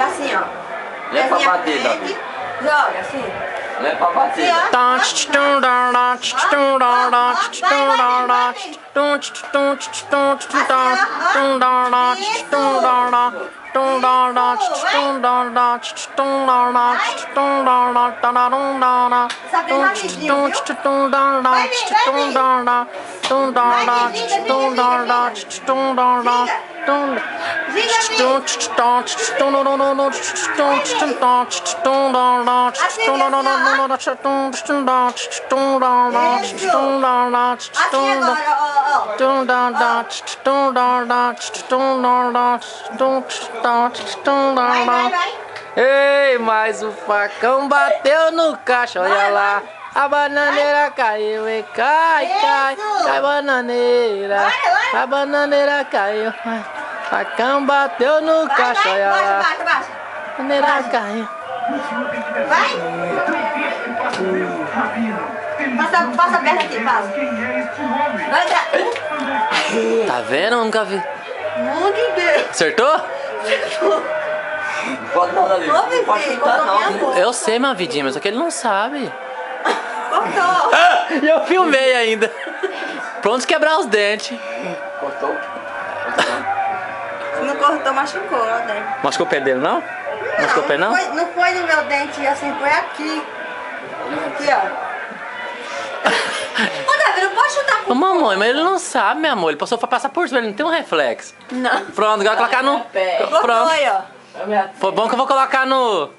assim, ó. Não é pra bater, frente, Davi. joga assim. Não é pra bater. Assim, Ei, mas o facão bateu no cacho, olha lá. A bananeira caiu e cai, cai, cai bananeira. A bananeira caiu, facão bateu no cacho, olha lá. A bananeira caiu. Vai! Passa a perna aqui, passa. Vai entrar. Tá vendo? Eu nunca vi. Meu Deus. Acertou? Não pode não, Davi. Ô, Não bebê, pode chutar, cortou minha não. boca. Eu sei, minha vidinha, mas só que ele não sabe. Cortou. E eu filmei ainda. Pronto quebrar os dentes. Cortou? Se não cortou, machucou o dente. Machucou o pé dele, não? Machucou o pé, não? Não foi no meu dente assim, foi aqui. Aqui, ó. Ô, Davi, não pode chutar com Ô, mamãe, mas ele não sabe, meu amor. Ele passou pra passar por cima, ele não tem um reflexo. Não. Pronto, agora colocar no... Cortou Pronto. aí, ó. Foi bom que eu vou colocar no...